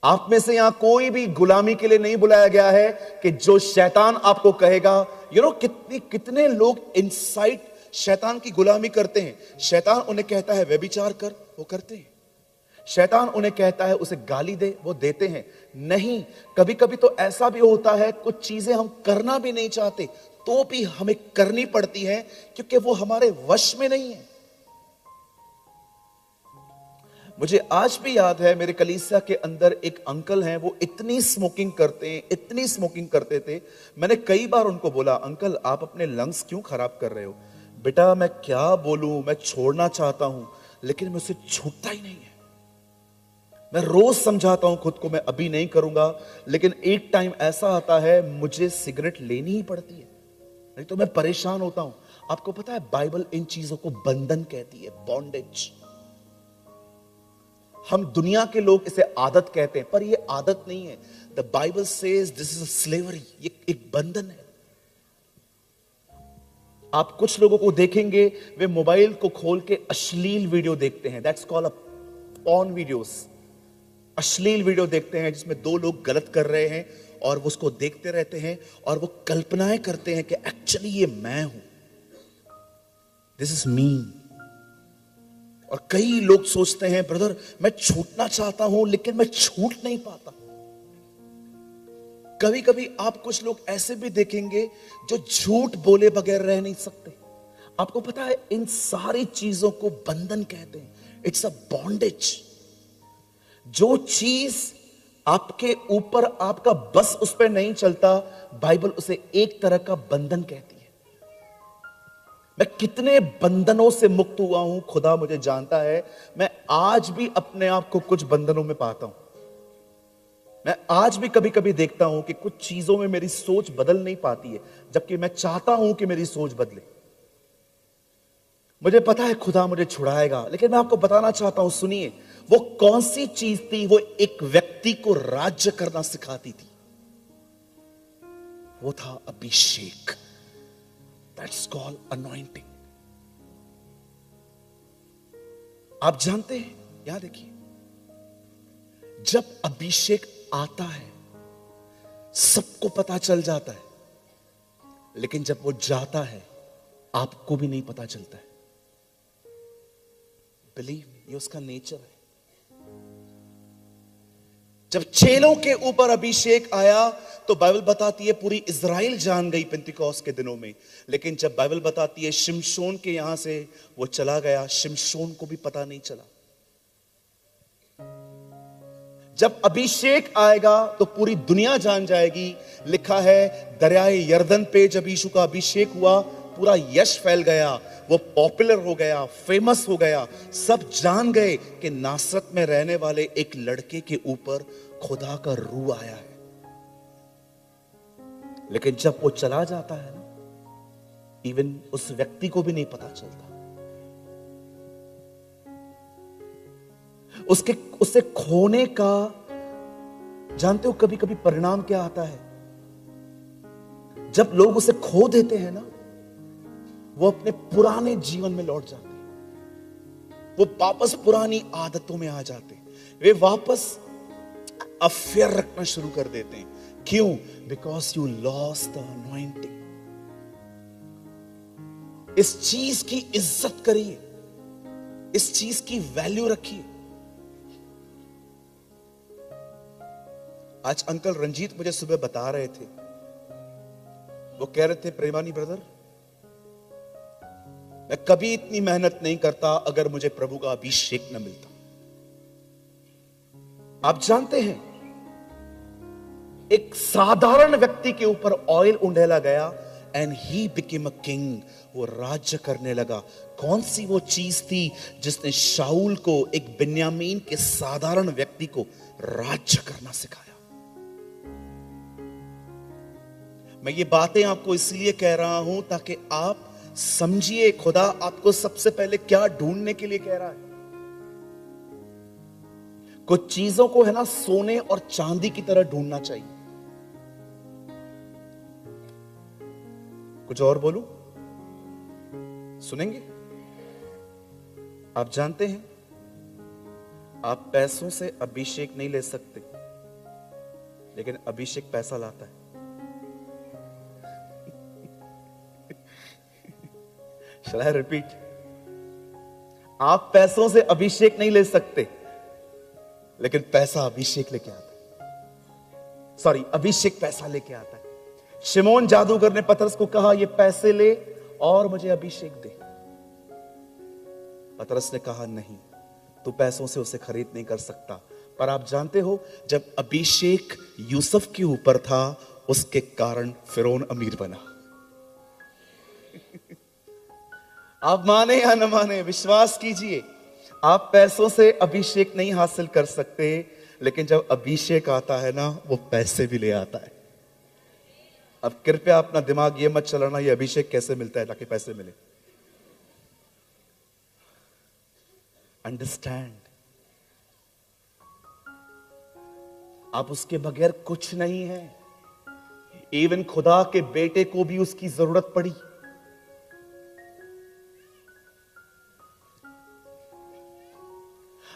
आप में से यहां कोई भी गुलामी के लिए नहीं बुलाया गया है कि जो शैतान आपको कहेगा। कितने लोग इनसाइड शैतान की गुलामी करते हैं। शैतान उन्हें कहता है व्यभिचार कर, वो करते हैं। शैतान उन्हें कहता है उसे गाली दे, वो देते हैं। नहीं, कभी कभी तो ऐसा भी होता है कुछ चीजें हम करना भी नहीं चाहते तो भी हमें करनी पड़ती है, क्योंकि वो हमारे वश में नहीं है। मुझे आज भी याद है, मेरे कलीसिया के अंदर एक अंकल हैं, वो इतनी स्मोकिंग करते हैं, इतनी स्मोकिंग करते थे। मैंने कई बार उनको बोला, अंकल आप अपने लंग्स क्यों खराब कर रहे हो? बेटा मैं क्या बोलूं, मैं छोड़ना चाहता हूं लेकिन मुझसे छूटता ही नहीं है। मैं रोज समझाता हूं खुद को, मैं अभी नहीं करूंगा, लेकिन एक टाइम ऐसा आता है मुझे सिगरेट लेनी ही पड़ती है, नहीं तो मैं परेशान होता हूं। आपको पता है बाइबल इन चीजों को बंधन कहती है, बॉन्डेज। हम दुनिया के लोग इसे आदत कहते हैं, पर ये आदत नहीं है। The Bible says this is a slavery, ये एक बंधन है। आप कुछ लोगों को देखेंगे वे मोबाइल को खोल के अश्लील वीडियो देखते हैं, that's called a porn videos. अश्लील वीडियो देखते हैं जिसमें दो लोग गलत कर रहे हैं और वो उसको देखते रहते हैं और वो कल्पनाएं करते हैं कि एक्चुअली ये मैं हूं, दिस इज मी। और कई लोग सोचते हैं ब्रदर मैं छूटना चाहता हूं लेकिन मैं छूट नहीं पाता। कभी कभी आप कुछ लोग ऐसे भी देखेंगे जो झूठ बोले बगैर रह नहीं सकते। आपको पता है इन सारी चीजों को बंधन कहते हैं, इट्स अ बॉन्डेज। जो चीज आपके ऊपर आपका बस उस पर नहीं चलता, बाइबल उसे एक तरह का बंधन कहती है। मैं कितने बंधनों से मुक्त हुआ हूं खुदा मुझे जानता है। मैं आज भी अपने आप को कुछ बंधनों में पाता हूं। मैं आज भी कभी कभी देखता हूं कि कुछ चीजों में मेरी सोच बदल नहीं पाती है, जबकि मैं चाहता हूं कि मेरी सोच बदले। मुझे पता है खुदा मुझे छुड़ाएगा, लेकिन मैं आपको बताना चाहता हूं, सुनिए वो कौन सी चीज थी। वो एक व्यक्ति को राज्य करना सिखाती थी, वो था अभिषेक। That's called anointing. आप जानते हैं, यहां देखिए, जब अभिषेक आता है सबको पता चल जाता है, लेकिन जब वो जाता है आपको भी नहीं पता चलता है। बिलीव मी, ये उसका नेचर है। जब चेलों के ऊपर अभिषेक आया तो बाइबल बताती है पूरी इजराइल जान गई पेंतिकोस्त के दिनों में। लेकिन जब बाइबल बताती है शिमशोन के यहां से वो चला गया, शिमशोन को भी पता नहीं चला। जब अभिषेक आएगा तो पूरी दुनिया जान जाएगी। लिखा है दरियाए यर्दन पे जब यीशु का अभिषेक हुआ, पूरा यश फैल गया, वो पॉपुलर हो गया, फेमस हो गया। सब जान गए कि नासरत में रहने वाले एक लड़के के ऊपर खुदा का रूह आया है। लेकिन जब वो चला जाता है ना, इवन उस व्यक्ति को भी नहीं पता चलता। उससे खोने का जानते हो कभी कभी परिणाम क्या आता है? जब लोग उसे खो देते हैं ना, वो अपने पुराने जीवन में लौट जाते हैं, वो वापस पुरानी आदतों में आ जाते हैं, वे वापस अफेयर रखना शुरू कर देते हैं। क्यों? Because you lost the anointing. इस चीज की इज्जत करिए, इस चीज की वैल्यू रखिए। आज अंकल रंजीत मुझे सुबह बता रहे थे, वो कह रहे थे प्रेमानी ब्रदर, मैं कभी इतनी मेहनत नहीं करता अगर मुझे प्रभु का अभिषेक न मिलता। आप जानते हैं एक साधारण व्यक्ति के ऊपर ऑयल उंडेला गया and he became a king, वो राज्य करने लगा। कौन सी वो चीज थी जिसने शाऊल को, एक बिन्यामीन के साधारण व्यक्ति को, राज्य करना सिखाया? मैं ये बातें आपको इसलिए कह रहा हूं ताकि आप समझिए खुदा आपको सबसे पहले क्या ढूंढने के लिए कह रहा है। कुछ चीजों को है ना सोने और चांदी की तरह ढूंढना चाहिए। कुछ और बोलूं? सुनेंगे? आप जानते हैं आप पैसों से अभिषेक नहीं ले सकते, लेकिन अभिषेक पैसा लाता है। Shall I repeat? आप पैसों से अभिषेक नहीं ले सकते, लेकिन पैसा अभिषेक लेके आता है। सॉरी, अभिषेक पैसा लेके आता है। शिमोन जादूगर ने पतरस को कहा, ये पैसे ले और मुझे अभिषेक दे। पतरस ने कहा, नहीं, तू पैसों से उसे खरीद नहीं कर सकता। पर आप जानते हो, जब अभिषेक यूसुफ के ऊपर था, उसके कारण फिरौन अमीर बना। आप माने या न माने, विश्वास कीजिए, आप पैसों से अभिषेक नहीं हासिल कर सकते, लेकिन जब अभिषेक आता है ना, वो पैसे भी ले आता है। अब कृपया अपना दिमाग ये मत चलाना, ये अभिषेक कैसे मिलता है ताकि पैसे मिले। अंडरस्टैंड, आप उसके बगैर कुछ नहीं है। इवन खुदा के बेटे को भी उसकी जरूरत पड़ी।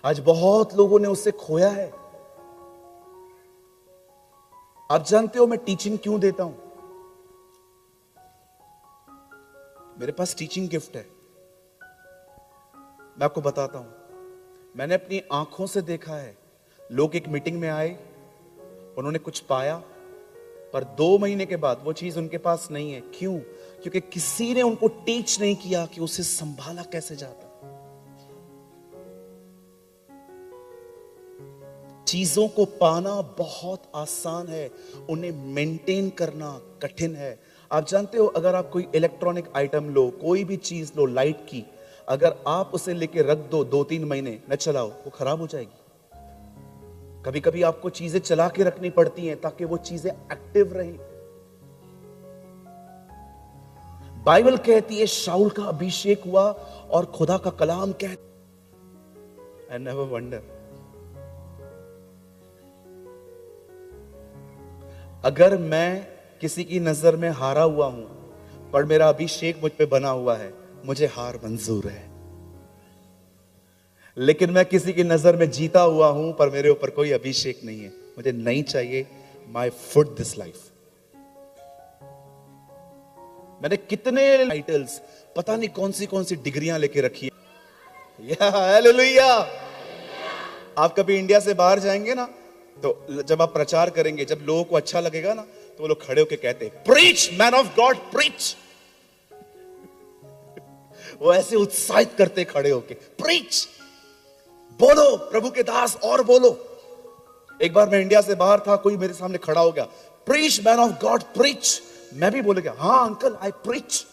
आज बहुत लोगों ने उसे खोया है। आप जानते हो मैं टीचिंग क्यों देता हूं? मेरे पास टीचिंग गिफ्ट है। मैं आपको बताता हूं, मैंने अपनी आंखों से देखा है, लोग एक मीटिंग में आए, उन्होंने कुछ पाया, पर 2 महीने के बाद वो चीज उनके पास नहीं है। क्यों? क्योंकि किसी ने उनको टीच नहीं किया कि उसे संभाला कैसे जाता। चीजों को पाना बहुत आसान है, उन्हें मेंटेन करना कठिन है। आप जानते हो, अगर आप कोई इलेक्ट्रॉनिक आइटम लो, कोई भी चीज लो लाइट की, अगर आप उसे लेके रख दो 2-3 महीने न चलाओ, वो खराब हो जाएगी। कभी कभी आपको चीजें चला के रखनी पड़ती हैं ताकि वो चीजें एक्टिव रहें। बाइबल कहती है शाऊल का अभिषेक हुआ और खुदा का कलाम कहता, आई नेवर वंडर, अगर मैं किसी की नजर में हारा हुआ हूं, पर मेरा अभिषेक मुझ पे बना हुआ है, मुझे हार मंजूर है। लेकिन मैं किसी की नजर में जीता हुआ हूं, पर मेरे ऊपर कोई अभिषेक नहीं है, मुझे नहीं चाहिए। My foot this life. मैंने कितने टाइटल्स, पता नहीं कौन सी डिग्रियां लेके रखी है। हालेलुया। आप कभी इंडिया से बाहर जाएंगे ना, तो जब आप प्रचार करेंगे, जब लोगों को अच्छा लगेगा ना, तो वो लोग खड़े होके कहते हैं, preach man of God preach. वो ऐसे उत्साहित करते खड़े होके, प्रीच, बोलो प्रभु के दास, और बोलो। एक बार मैं इंडिया से बाहर था, कोई मेरे सामने खड़ा हो गया, preach man of God preach. मैं भी बोले गया, हाँ अंकल आई प्रीच।